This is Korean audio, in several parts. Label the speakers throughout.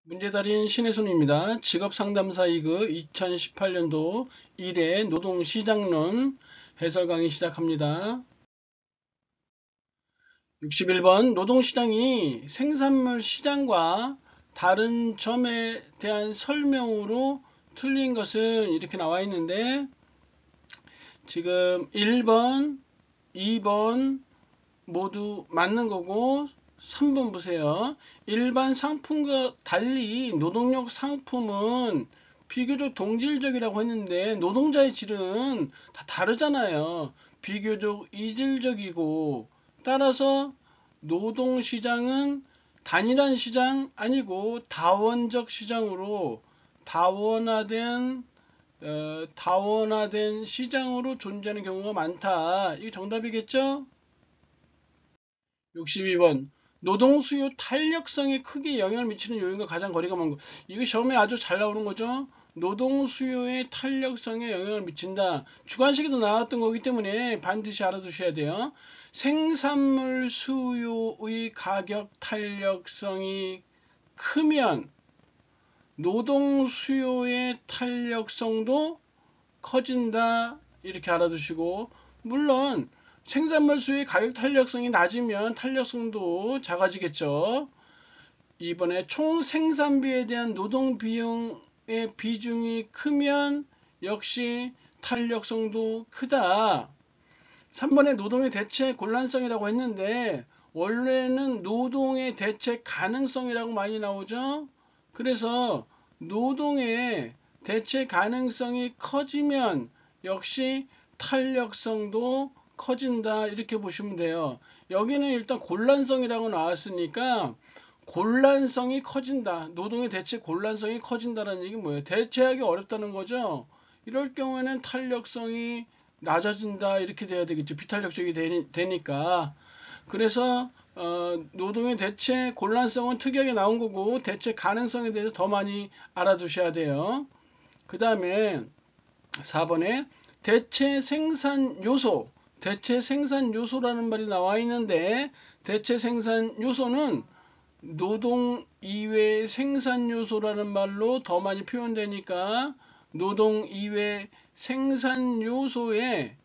Speaker 1: 문제달인 신혜순입니다. 직업상담사 2급 2018년도 1회 노동시장론 해설 강의 시작합니다. 61번 노동시장이 생산물 시장과 다른 점에 대한 설명으로 틀린 것은 이렇게 나와 있는데 지금 1번, 2번 모두 맞는 거고 3번 보세요. 일반 상품과 달리 노동력 상품은 비교적 동질적이라고 했는데 노동자의 질은 다 다르잖아요. 비교적 이질적이고 따라서 노동시장은 단일한 시장 아니고 다원적 시장으로 다원화된 시장으로 존재하는 경우가 많다. 이게 정답이겠죠? 62번 노동 수요 탄력성에 크게 영향을 미치는 요인과 가장 거리가 먼 것. 이거 시험에 아주 잘 나오는 거죠. 노동 수요의 탄력성에 영향을 미친다. 주관식에도 나왔던 거기 때문에 반드시 알아두셔야 돼요. 생산물 수요의 가격 탄력성이 크면 노동 수요의 탄력성도 커진다. 이렇게 알아두시고, 물론 생산물 수의 가격 탄력성이 낮으면 탄력성도 작아지겠죠. 이번에 총 생산비에 대한 노동 비용의 비중이 크면 역시 탄력성도 크다. 3번에 노동의 대체 곤란성이라고 했는데 원래는 노동의 대체 가능성이라고 많이 나오죠. 그래서 노동의 대체 가능성이 커지면 역시 탄력성도 커진다. 이렇게 보시면 돼요. 여기는 일단 곤란성이라고 나왔으니까 곤란성이 커진다. 노동의 대체 곤란성이 커진다는 얘기는 뭐예요? 대체하기 어렵다는 거죠. 이럴 경우에는 탄력성이 낮아진다. 이렇게 돼야 되겠죠. 비탄력적이 되니까. 그래서 노동의 대체 곤란성은 특이하게 나온 거고 대체 가능성에 대해서 더 많이 알아두셔야 돼요. 그 다음에 4번에 대체 생산 요소, 대체 생산 요소라는 말이 나와 있는데 대체 생산 요소는 노동 이외 생산 요소라는 말로 더 많이 표현되니까 노동 이외 생산 요소에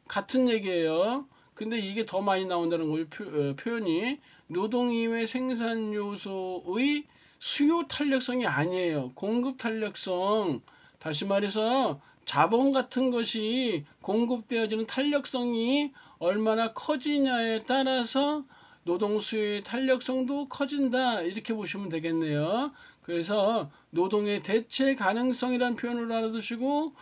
Speaker 1: 같은 얘기예요. 근데 이게 더 많이 나온다는 거예요. 표현이 노동 이외 생산 요소의 수요 탄력성이 아니에요. 공급 탄력성. 다시 말해서 자본 같은 것이 공급되어지는 탄력성이 얼마나 커지냐에 따라서 노동 수요의 탄력성도 커진다. 이렇게 보시면 되겠네요. 그래서 노동의 대체 가능성이라는 표현을 알아두시고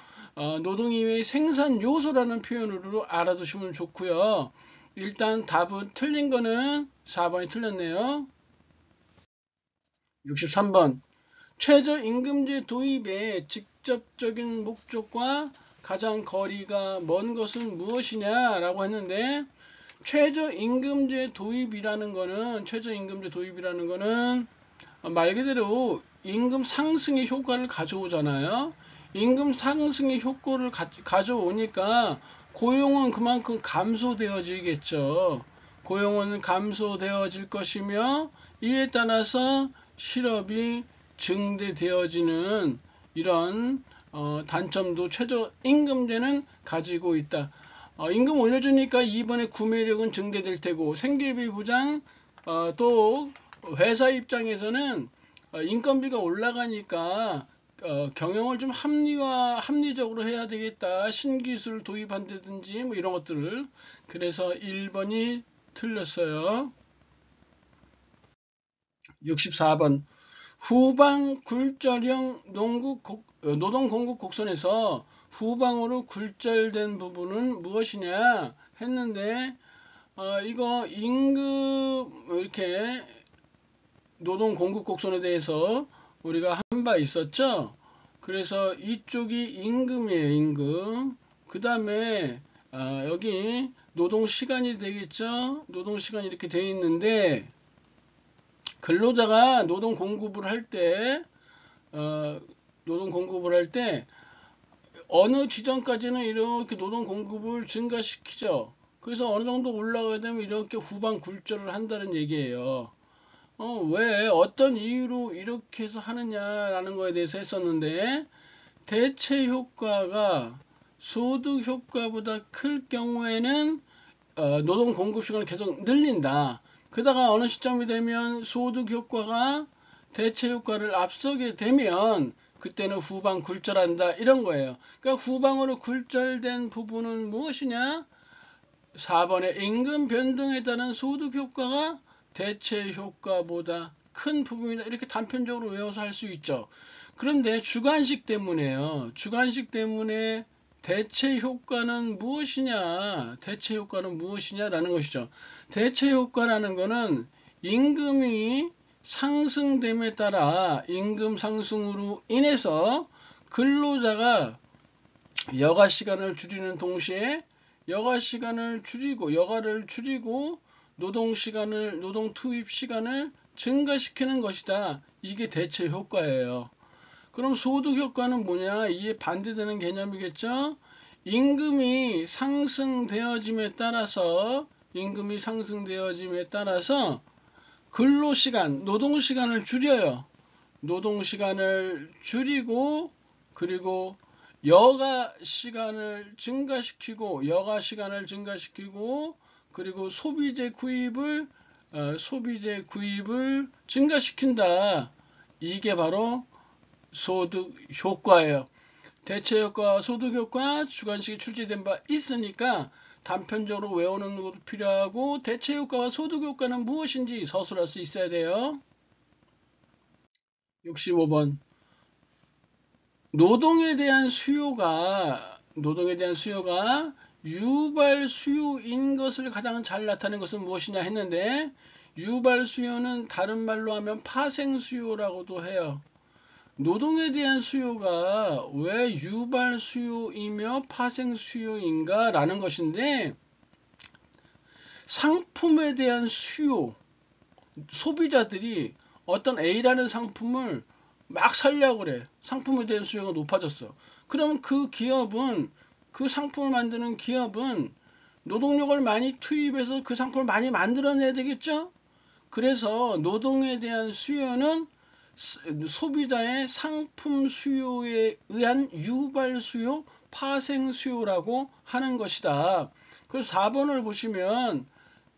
Speaker 1: 노동 이외의 생산 요소라는 표현으로 알아두시면 좋고요. 일단 답은 틀린 거는 4번이 틀렸네요. 63번 최저임금제 도입의 직접적인 목적과 가장 거리가 먼 것은 무엇이냐라고 했는데 최저임금제 도입이라는 거는 말 그대로 임금 상승의 효과를 가져오잖아요. 임금 상승의 효과를 가져오니까 고용은 그만큼 감소되어지겠죠. 고용은 감소되어질 것이며 이에 따라서 실업이 증대되어지는 이런 단점도 최저임금제는 가지고 있다. 임금 올려주니까 이번에 구매력은 증대될 테고 생계비 보장 또 회사 입장에서는 인건비가 올라가니까 경영을 좀 합리적으로 해야 되겠다. 신기술 도입한다든지 뭐 이런 것들을. 그래서 1번이 틀렸어요. 64번 후방 굴절형 노동 공급 곡선에서 후방으로 굴절된 부분은 무엇이냐 했는데 이거 임금 이렇게 노동 공급 곡선에 대해서 우리가 한 바 있었죠. 그래서 이쪽이 임금이에요. 임금. 그 다음에 여기 노동 시간이 되겠죠. 노동 시간이 이렇게 되어 있는데 근로자가 노동 공급을 할 때 어느 지점까지는 이렇게 노동 공급을 증가시키죠. 그래서 어느 정도 올라가게 되면 이렇게 후방 굴절을 한다는 얘기예요. 왜 어떤 이유로 이렇게 해서 하느냐라는 거에 대해서 했었는데 대체 효과가 소득 효과보다 클 경우에는 노동 공급 시간을 계속 늘린다. 그러다가 어느 시점이 되면 소득 효과가 대체 효과를 앞서게 되면 그때는 후방 굴절한다 이런 거예요. 그러니까 후방으로 굴절된 부분은 무엇이냐? 4번의 임금 변동에 따른 소득 효과가 대체 효과보다 큰 부분이다. 이렇게 단편적으로 외워서 할 수 있죠. 그런데 주관식 때문에요. 주관식 때문에 대체 효과는 무엇이냐? 대체 효과는 무엇이냐라는 것이죠. 대체 효과라는 것은 임금이 상승됨에 따라 임금 상승으로 인해서 근로자가 여가 시간을 줄이는 동시에 여가를 줄이고 노동 투입 시간을 증가시키는 것이다. 이게 대체 효과예요. 그럼 소득 효과는 뭐냐? 이에 반대되는 개념이겠죠? 임금이 상승되어짐에 따라서 근로시간, 노동시간을 줄여요. 노동시간을 줄이고 그리고 여가 시간을 증가시키고 그리고 소비재 구입을 증가시킨다. 이게 바로 소득 효과예요. 대체 효과, 소득 효과 주관식이 출제된 바 있으니까 단편적으로 외우는 것도 필요하고 대체 효과와 소득 효과는 무엇인지 서술할 수 있어야 돼요. 65번 노동에 대한 수요가 유발 수요인 것을 가장 잘 나타내는 것은 무엇이냐 했는데 유발 수요는 다른 말로 하면 파생 수요라고도 해요. 노동에 대한 수요가 왜 유발 수요이며 파생 수요인가 라는 것인데 상품에 대한 수요, 소비자들이 어떤 A라는 상품을 막 살려고 그래. 상품에 대한 수요가 높아졌어. 그럼 그 상품을 만드는 기업은 노동력을 많이 투입해서 그 상품을 많이 만들어내야 되겠죠? 그래서 노동에 대한 수요는 소비자의 상품 수요에 의한 유발 수요, 파생 수요라고 하는 것이다. 그래서 4번을 보시면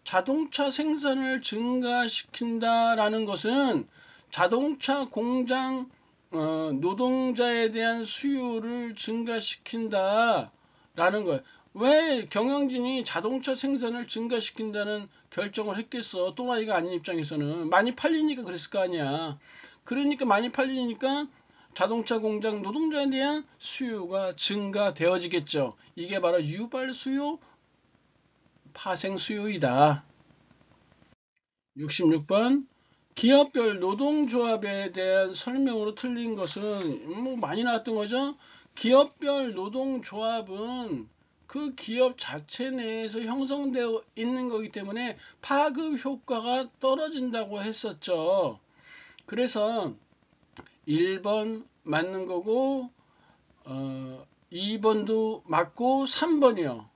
Speaker 1: 자동차 생산을 증가시킨다라는 것은 자동차 공장 노동자에 대한 수요를 증가시킨다라는 거예요. 왜 경영진이 자동차 생산을 증가시킨다는 결정을 했겠어? 또라이가 아닌 입장에서는 많이 팔리니까 그랬을 거 아니야. 그러니까 많이 팔리니까 자동차 공장 노동자에 대한 수요가 증가되어지겠죠. 이게 바로 유발 수요, 파생 수요이다. 66번 기업별 노동조합에 대한 설명으로 틀린 것은 많이 나왔던 거죠. 기업별 노동조합은 그 기업 자체 내에서 형성되어 있는 거기 때문에 파급 효과가 떨어진다고 했었죠. 그래서 1번 맞는 거고 2번도 맞고 3번이요.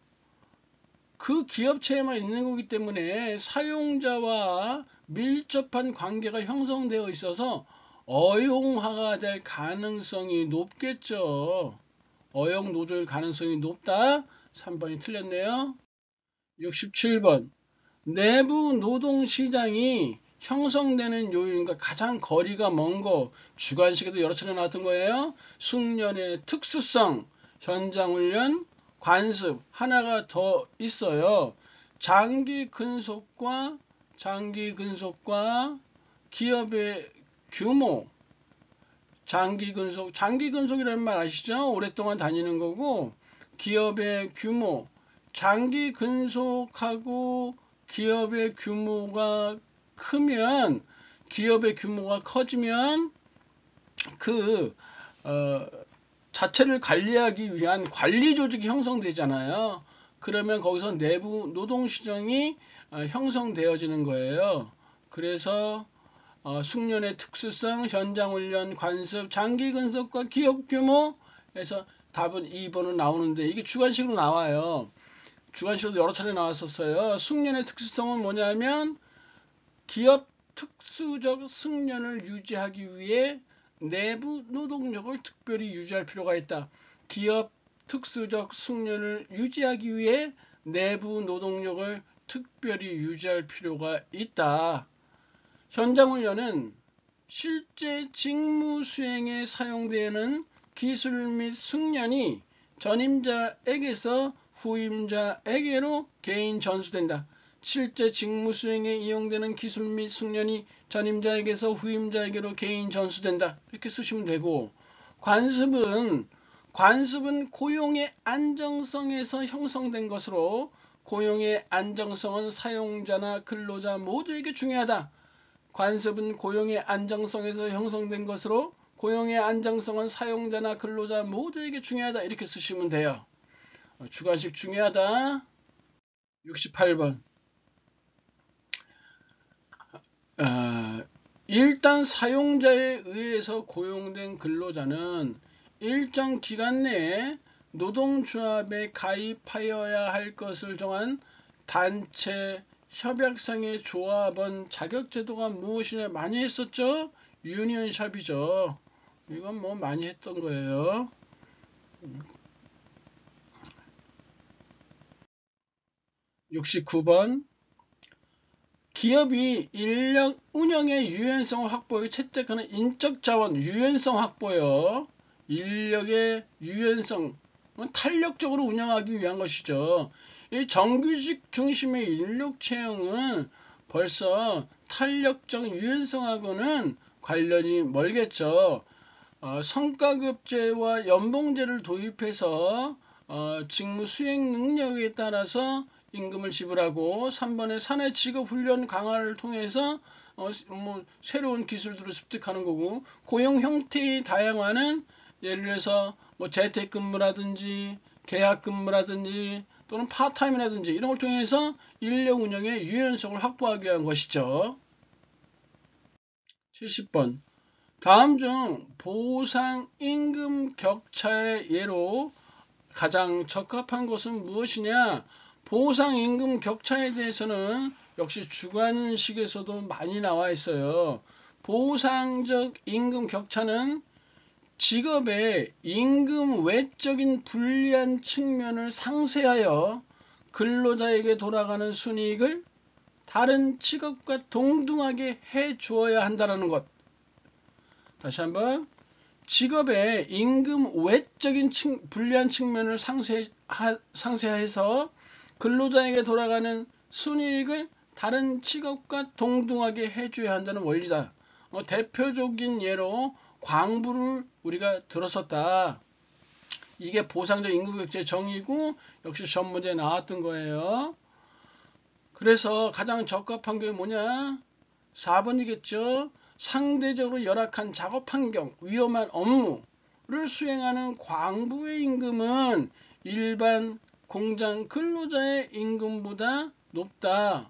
Speaker 1: 그 기업체에만 있는 거기 때문에 사용자와 밀접한 관계가 형성되어 있어서 어용화가 될 가능성이 높겠죠. 어용 노조일 가능성이 높다. 3번이 틀렸네요. 67번 내부 노동시장이 형성되는 요인과 가장 거리가 먼 거 주관식에도 여러 차례 나왔던 거예요. 숙련의 특수성, 현장훈련, 관습 하나가 더 있어요. 장기 근속과 기업의 규모, 장기 근속이라는 말 아시죠? 오랫동안 다니는 거고 기업의 규모, 장기 근속하고 기업의 규모가 커지면 그 자체를 관리하기 위한 관리 조직이 형성되잖아요. 그러면 거기서 내부 노동시장이 형성되어지는 거예요. 그래서 숙련의 특수성, 현장훈련, 관습, 장기 근속과 기업 규모에서 답은 2번은 나오는데 이게 주관식으로 나와요. 주관식으로 여러 차례 나왔었어요. 숙련의 특수성은 뭐냐면 기업 특수적 승련을 유지하기 위해 내부 노동력을 특별히 유지할 필요가 있다. 기업 특수적 승련을 유지하기 위해 내부 노동력을 특별히 유지할 필요가 있다. 현장훈련은 실제 직무 수행에 사용되는 기술 및 승련이 전임자에게서 후임자에게로 개인 전수된다. 실제 직무 수행에 이용되는 기술 및 승련이 전임자에게서 후임자에게로 개인 전수된다. 이렇게 쓰시면 되고, 관습은 고용의 안정성에서 형성된 것으로 고용의 안정성은 사용자나 근로자 모두에게 중요하다. 관습은 고용의 안정성에서 형성된 것으로 고용의 안정성은 사용자나 근로자 모두에게 중요하다. 이렇게 쓰시면 돼요. 주관식 중요하다. 68번. 일단 사용자에 의해서 고용된 근로자는 일정 기간 내에 노동조합에 가입하여야 할 것을 정한 단체 협약상의 조합원 자격제도가 무엇이냐 많이 했었죠? 유니언샵이죠. 이건 뭐 많이 했던 거예요. 69번. 기업이 인력 운영의 유연성을 확보에 채택하는 인적 자원, 유연성 확보요. 인력의 유연성, 탄력적으로 운영하기 위한 것이죠. 이 정규직 중심의 인력 채용은 벌써 탄력적 유연성하고는 관련이 멀겠죠. 성과급제와 연봉제를 도입해서 직무 수행 능력에 따라서 임금을 지불하고, 3번에 사내 직업 훈련 강화를 통해서 새로운 기술들을 습득하는 거고, 고용 형태의 다양화는 예를 들어서 재택근무라든지 계약근무라든지 또는 파타임이라든지 이런 걸 통해서 인력 운영의 유연성을 확보하기 위한 것이죠. 70번. 다음 중 보상 임금 격차의 예로 가장 적합한 것은 무엇이냐? 보상 임금 격차에 대해서는 역시 주관식에서도 많이 나와 있어요. 보상적 임금 격차는 직업의 임금 외적인 불리한 측면을 상쇄하여 근로자에게 돌아가는 순이익을 다른 직업과 동등하게 해 주어야 한다는 것. 다시 한번, 직업의 임금 외적인 불리한 측면을 상쇄해서 근로자에게 돌아가는 순이익을 다른 직업과 동등하게 해줘야 한다는 원리다. 대표적인 예로 광부를 우리가 들었었다. 이게 보상적 임금격차의 정의고 역시 시험 문제에 나왔던 거예요. 그래서 가장 적합한 게 뭐냐? 4번이겠죠. 상대적으로 열악한 작업 환경, 위험한 업무를 수행하는 광부의 임금은 일반 공장 근로자의 임금보다 높다.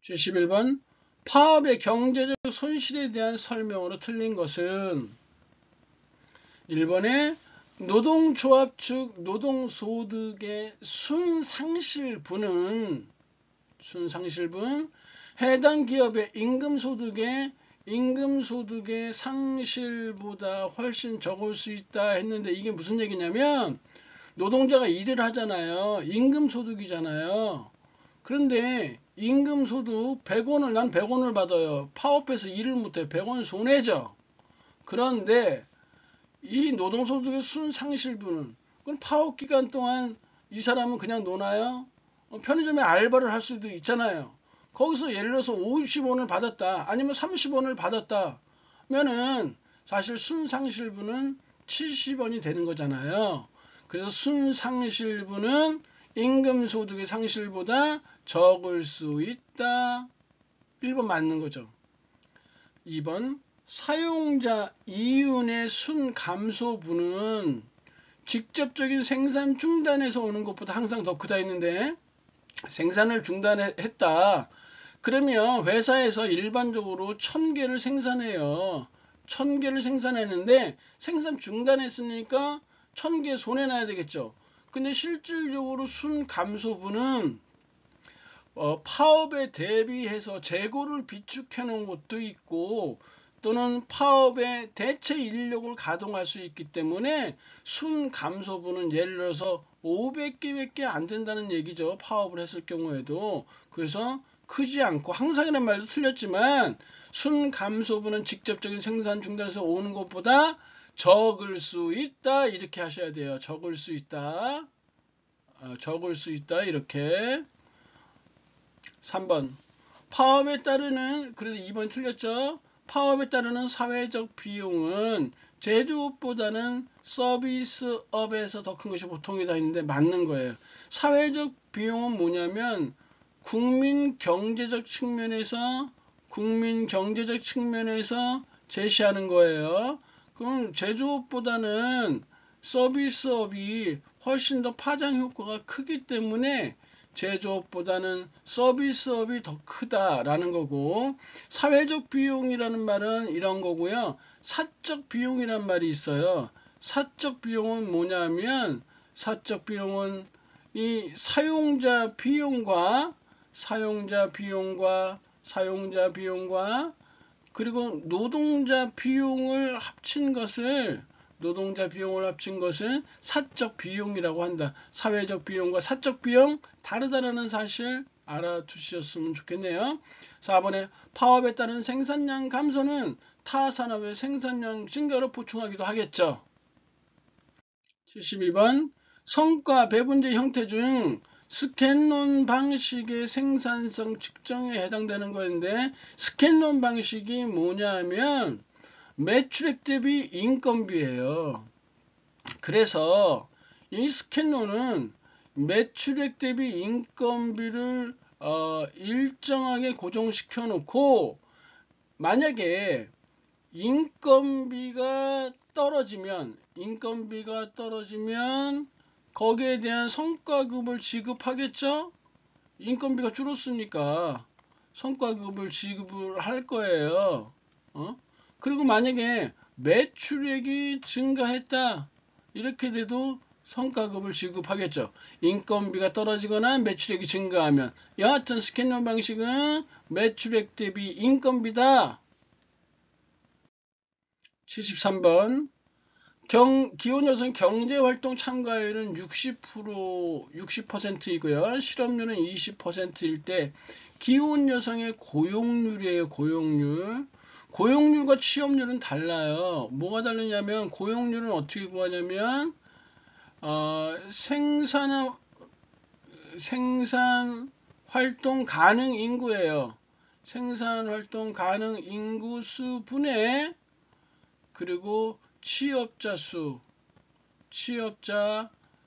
Speaker 1: 71번. 파업의 경제적 손실에 대한 설명으로 틀린 것은 1번에 노동조합 측 노동소득의 순상실분은 해당 기업의 임금소득의 상실보다 훨씬 적을 수 있다 했는데, 이게 무슨 얘기냐면 노동자가 일을 하잖아요. 임금소득이잖아요. 그런데 임금소득 100원을 난 100원을 받아요. 파업해서 일을 못해 100원 손해죠. 그런데 이 노동소득의 순상실분은, 그건 파업 기간 동안 이 사람은 그냥 노나요? 편의점에 알바를 할 수도 있잖아요. 거기서 예를 들어서 50원을 받았다, 아니면 30원을 받았다 면은 사실 순상실분은 70원이 되는 거잖아요. 그래서 순상실분은 임금소득의 상실보다 적을 수 있다. 1번 맞는 거죠. 2번. 사용자 이윤의 순감소분은 직접적인 생산 중단에서 오는 것보다 항상 더 크다 했는데, 생산을 중단했다. 그러면 회사에서 일반적으로 1000개를 생산해요. 1000개를 생산했는데 생산 중단했으니까 1000개 손해나야 되겠죠. 근데 실질적으로 순감소분은 파업에 대비해서 재고를 비축해 놓은 것도 있고 또는 파업에 대체 인력을 가동할 수 있기 때문에 순 감소분은 예를 들어서 500개밖에 안 된다는 얘기죠. 파업을 했을 경우에도. 그래서 크지 않고 항상 이란 말도 틀렸지만 순 감소분은 직접적인 생산 중단에서 오는 것보다 적을 수 있다 이렇게 하셔야 돼요. 적을 수 있다. 적을 수 있다 이렇게. 3번 파업에 따르는 그래서 2번 틀렸죠. 파업에 따르는 사회적 비용은 제조업보다는 서비스업에서 더 큰 것이 보통이다 했는데 맞는 거예요. 사회적 비용은 뭐냐면 국민 경제적 측면에서 제시하는 거예요. 그럼 제조업보다는 서비스업이 훨씬 더 파장 효과가 크기 때문에 제조업보다는 서비스업이 더 크다라는 거고, 사회적 비용이라는 말은 이런 거고요. 사적 비용이란 말이 있어요. 사적 비용은 뭐냐면 사적 비용은 이 사용자 비용과 그리고 노동자 비용을 합친 것을 사적 비용이라고 한다. 사회적 비용과 사적 비용 다르다라는 사실 알아두셨으면 좋겠네요. 4번에 파업에 따른 생산량 감소는 타 산업의 생산량 증가로 보충하기도 하겠죠. 72번 성과 배분제 형태 중 스캔론 방식의 생산성 측정에 해당되는 거인데 스캔론 방식이 뭐냐면 매출액 대비 인건비예요. 그래서 이 스캔론은 매출액 대비 인건비를 일정하게 고정시켜 놓고 만약에 인건비가 떨어지면 거기에 대한 성과급을 지급하겠죠? 인건비가 줄었으니까 성과급을 지급을 할 거예요. 그리고 만약에 매출액이 증가했다 이렇게 돼도 성과급을 지급하겠죠. 인건비가 떨어지거나 매출액이 증가하면 여하튼 스캔론 방식은 매출액 대비 인건비다. 73번 기혼 여성 경제활동 참가율은 60%이고요. 실업률은 20%일 때 기혼 여성의 고용률이에요. 고용률과 취업률은 달라요. 뭐가 다르냐면 고용률은 어떻게 구하냐면 생산 활동 가능 인구예요. 생산 활동 가능 인구 수 분의 그리고 취업자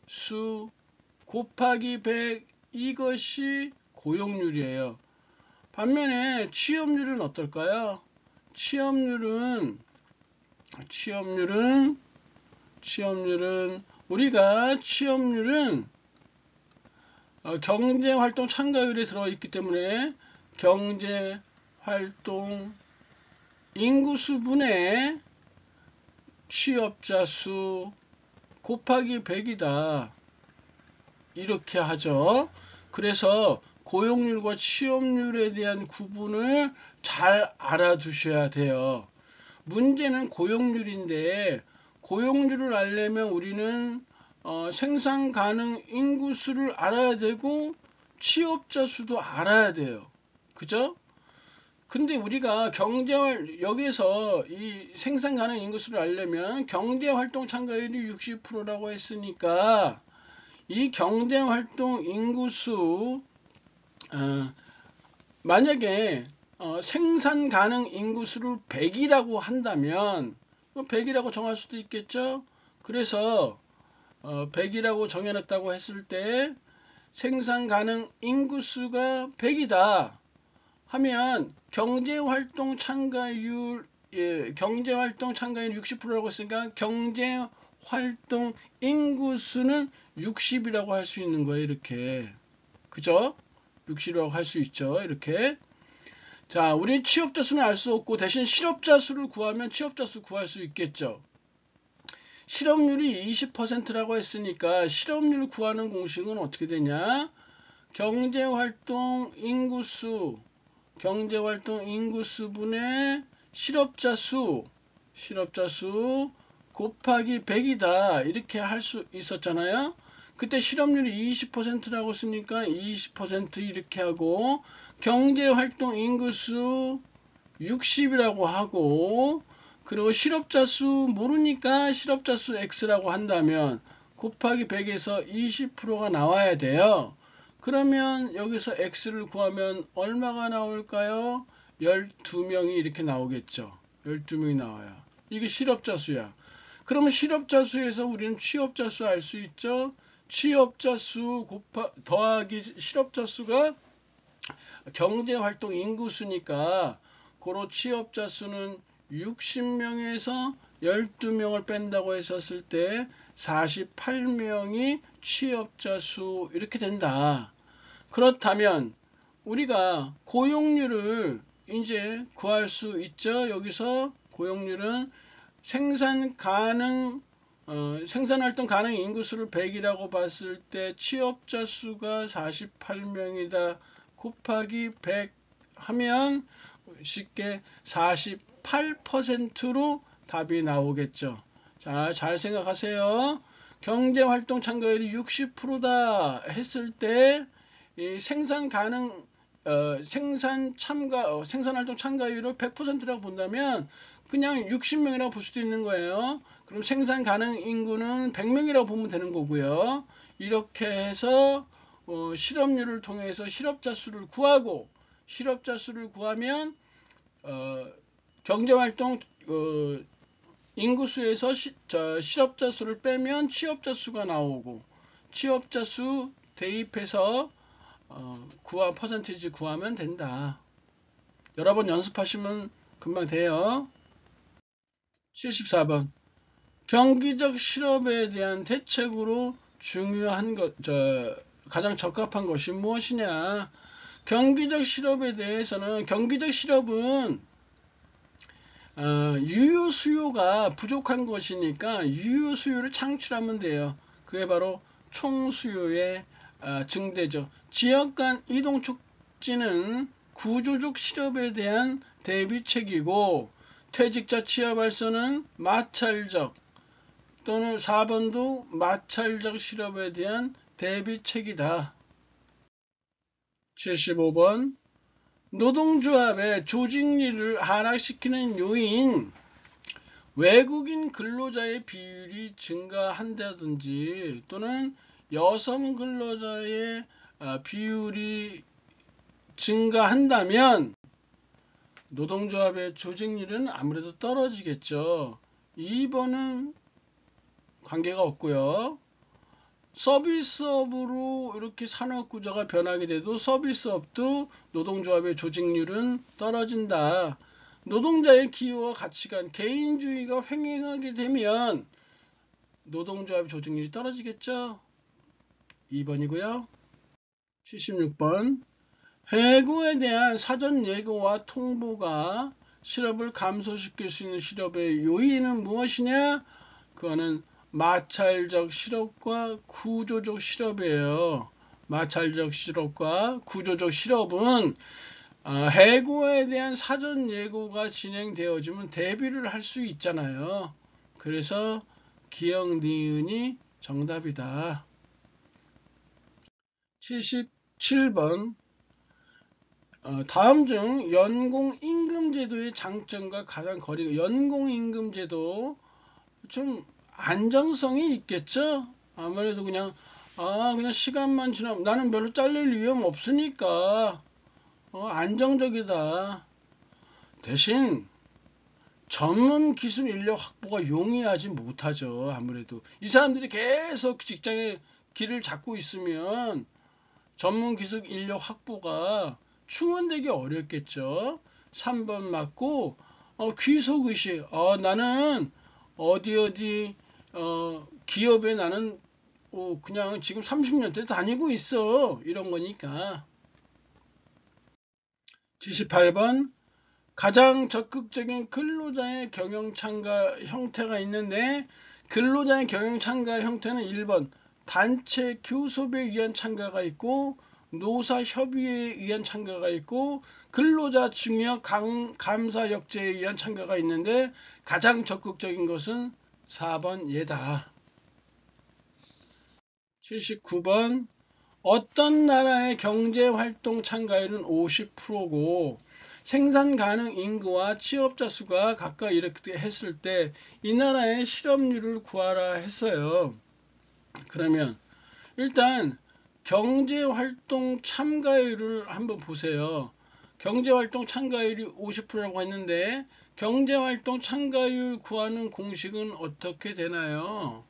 Speaker 1: 수 곱하기 100 이것이 고용률이에요. 반면에 취업률은 어떨까요? 취업률은 경제활동 참가율에 들어있기 때문에 경제활동 인구수 분의 취업자 수 곱하기 100이다. 이렇게 하죠. 그래서 고용률과 취업률에 대한 구분을 잘 알아두셔야 돼요. 문제는 고용률인데 고용률을 알려면 우리는 생산 가능 인구수를 알아야 되고 취업자 수도 알아야 돼요. 그죠? 근데 우리가 여기서 이 생산 가능 인구수를 알려면 경제활동 참가율이 60%라고 했으니까 이 경제활동 인구수 만약에 생산 가능 인구수를 100이라고 한다면 100이라고 정할 수도 있겠죠. 그래서 100이라고 정해놨다고 했을 때 생산 가능 인구수가 100이다 하면 경제활동 참가율 60%라고 했으니까 경제활동 인구수는 60이라고 할 수 있는 거예요. 이렇게. 그죠? 60이라고 할 수 있죠. 이렇게. 자, 우리 취업자 수는 알 수 없고 대신 실업자 수를 구하면 취업자 수 구할 수 있겠죠. 실업률이 20%라고 했으니까 실업률 구하는 공식은 어떻게 되냐? 경제활동 인구수 분의 실업자 수 곱하기 100이다. 이렇게 할 수 있었잖아요. 그때 실업률이 20%라고 쓰니까 20% 이렇게 하고, 경제활동 인구수 60이라고 하고, 그리고 실업자 수 모르니까 실업자 수 X라고 한다면 곱하기 100에서 20%가 나와야 돼요. 그러면 여기서 X를 구하면 얼마가 나올까요? 12명이 이렇게 나오겠죠. 12명이 나와요. 이게 실업자 수야. 그러면 실업자 수에서 우리는 취업자 수 알 수 있죠? 취업자 수 더하기 실업자 수가 경제활동 인구수니까, 고로 취업자 수는 60명에서 12명을 뺀다고 했었을 때 48명이 취업자 수 이렇게 된다. 그렇다면 우리가 고용률을 이제 구할 수 있죠. 여기서 고용률은 생산활동 가능 인구수를 100이라고 봤을 때 취업자 수가 48명이다. 곱하기 100 하면 쉽게 48%로 답이 나오겠죠. 자, 잘 생각하세요. 경제활동 참가율이 60%다 했을 때 이 생산활동 참가율을 100%라고 본다면 그냥 60명이라고 볼 수도 있는 거예요. 그럼 생산 가능 인구는 100명이라고 보면 되는 거고요. 이렇게 해서 실업률을 통해서 실업자 수를 구하고, 실업자 수를 구하면 경제활동 인구수에서 실업자 수를 빼면 취업자 수가 나오고, 취업자 수 대입해서 퍼센티지 구하면 된다. 여러 번 연습하시면 금방 돼요. 74번. 경기적 실업에 대한 대책으로 중요한 가장 적합한 것이 무엇이냐? 경기적 실업에 대해서는, 경기적 실업은 유효 수요가 부족한 것이니까 유효 수요를 창출하면 돼요. 그게 바로 총 수요의 증대죠. 지역 간 이동 촉진은 구조적 실업에 대한 대비책이고, 퇴직자 취업 활성은 마찰적 또는 4번도 마찰적 실업에 대한 대비책이다. 75번. 노동조합의 조직률을 하락시키는 요인, 외국인 근로자의 비율이 증가한다든지 또는 여성 근로자의 비율이 증가한다면 노동조합의 조직률은 아무래도 떨어지겠죠. 2번은 관계가 없고요. 서비스업으로 이렇게 산업구조가 변하게 돼도 서비스업도 노동조합의 조직률은 떨어진다. 노동자의 기여와 가치관, 개인주의가 횡행하게 되면 노동조합 조직률이 떨어지겠죠. 2번이고요. 76번. 해고에 대한 사전 예고와 통보가 실업을 감소시킬 수 있는 실업의 요인은 무엇이냐? 그거는 마찰적 실업과 구조적 실업이에요. 마찰적 실업과 구조적 실업은 해고에 대한 사전 예고가 진행되어지면 대비를 할 수 있잖아요. 그래서 기역 니은이 정답이다. 77번. 다음 중 연공임금제도의 장점과 가장 거리가, 연공임금제도 좀 안정성이 있겠죠. 아무래도 그냥 시간만 지나면 나는 별로 잘릴 위험 없으니까 안정적이다. 대신 전문 기술 인력 확보가 용이하지 못하죠. 아무래도 이 사람들이 계속 직장에 길을 잡고 있으면 전문 기술 인력 확보가 충원되기 어렵겠죠. 3번 맞고, 귀속의식. 나는 어디 기업에 나는 그냥 지금 30년째 다니고 있어. 이런 거니까. 78번. 가장 적극적인 근로자의 경영 참가 형태가 있는데, 근로자의 경영 참가 형태는 1번 단체 교섭에 의한 참가가 있고, 노사 협의회에 의한 참가가 있고 근로자 증여 감사 역제에 의한 참가가 있는데 가장 적극적인 것은 4번 얘다. 79번 어떤 나라의 경제활동 참가율은 50%고 생산 가능 인구와 취업자 수가 각각 이렇게 했을 때 이 나라의 실업률을 구하라 했어요. 그러면 일단 경제활동 참가율을 한번 보세요. 경제활동 참가율이 50%라고 했는데 경제활동 참가율 구하는 공식은 어떻게 되나요?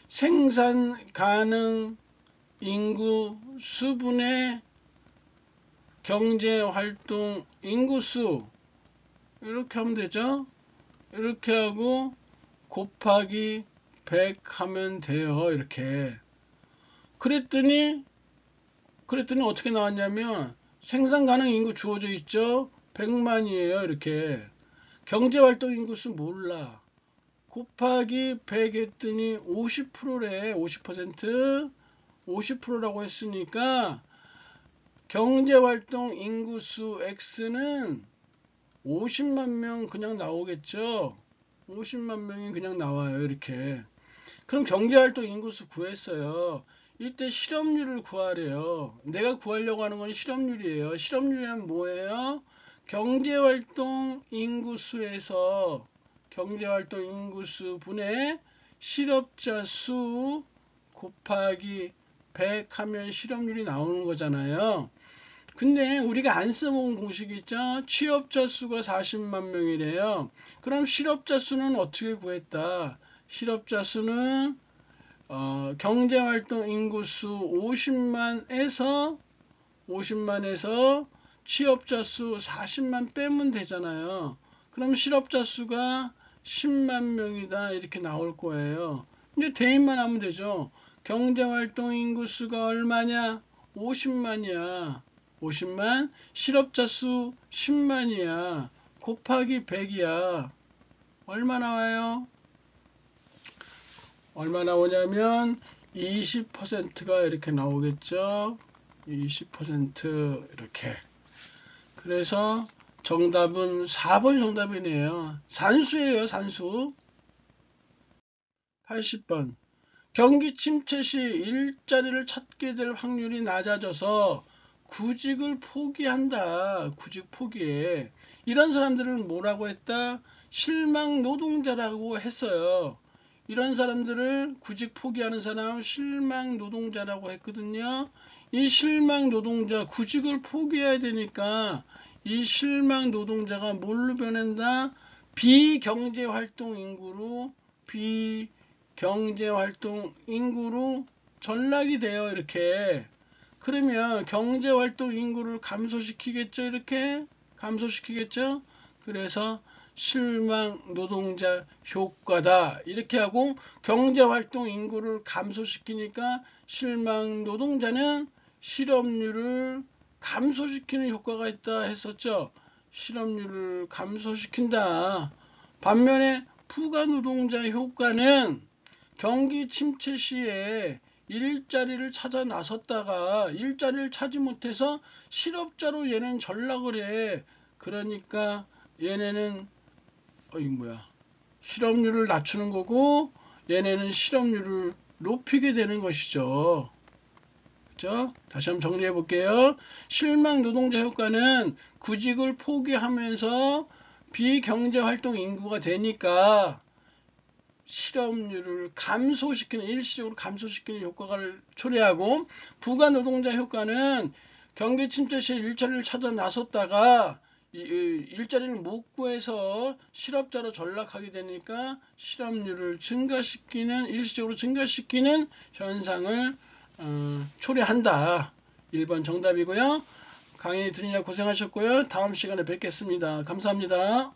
Speaker 1: 생산 가능 인구 수분의 경제활동 인구수 이렇게 하면 되죠. 이렇게 하고 곱하기 100 하면 돼요. 이렇게 그랬더니 어떻게 나왔냐면 생산 가능 인구 주어져 있죠. 100만이에요. 이렇게 경제활동 인구수 몰라. 곱하기 100 했더니 50%래. 50% 50%라고 했으니까 경제활동 인구수 X는 50만 명 그냥 나오겠죠. 50만 명이 그냥 나와요. 이렇게. 그럼 경제활동 인구수 구했어요. 이때 실업률을 구하래요. 내가 구하려고 하는 건 실업률이에요. 실업률이란 뭐예요? 경제활동 인구수에서 경제활동 인구수 분의 실업자 수 곱하기 100 하면 실업률이 나오는 거잖아요. 근데 우리가 안 써본 공식이 있죠. 취업자 수가 40만 명이래요. 그럼 실업자 수는 어떻게 구했다? 실업자 수는 경제활동 인구수 50만에서 취업자 수 40만 빼면 되잖아요. 그럼 실업자 수가 10만 명이다 이렇게 나올 거예요. 이제 대입만 하면 되죠. 경제활동 인구수가 얼마냐? 50만이야. 50만 실업자 수 10만이야. 곱하기 100이야. 얼마 나와요? 얼마 나오냐면 20%가 이렇게 나오겠죠. 20% 이렇게. 그래서 정답은 4번 정답이네요. 산수예요, 산수. 80번. 경기 침체 시 일자리를 찾게 될 확률이 낮아져서 구직을 포기한다. 구직 포기해. 이런 사람들은 뭐라고 했다? 실망 노동자라고 했어요. 이런 사람들을 구직 포기하는 사람 실망 노동자라고 했거든요. 이 실망 노동자 구직을 포기해야 되니까 이 실망 노동자가 뭘로 변한다? 비경제활동 인구로 전락이 돼요. 이렇게. 그러면 경제활동 인구를 감소시키겠죠. 이렇게 감소시키겠죠. 그래서 실망 노동자 효과다. 이렇게 하고 경제활동 인구를 감소시키니까 실망 노동자는 실업률을 감소시키는 효과가 있다 했었죠. 실업률을 감소시킨다. 반면에 부가노동자 효과는 경기 침체 시에 일자리를 찾아 나섰다가 일자리를 찾지 못해서 실업자로 얘는 전락을 해. 그러니까 얘네는 실업률을 낮추는 거고 얘네는 실업률을 높이게 되는 것이죠. 그죠? 다시 한번 정리해 볼게요. 실망 노동자 효과는 구직을 포기하면서 비경제활동 인구가 되니까 실업률을 일시적으로 감소시키는 효과를 초래하고, 부가노동자 효과는 경기 침체 시 일자리를 찾아 나섰다가 일자리를 못 구해서 실업자로 전락하게 되니까 실업률을 일시적으로 증가시키는 현상을 초래한다. 1번 정답이고요. 강의 들으느라 고생하셨고요. 다음 시간에 뵙겠습니다. 감사합니다.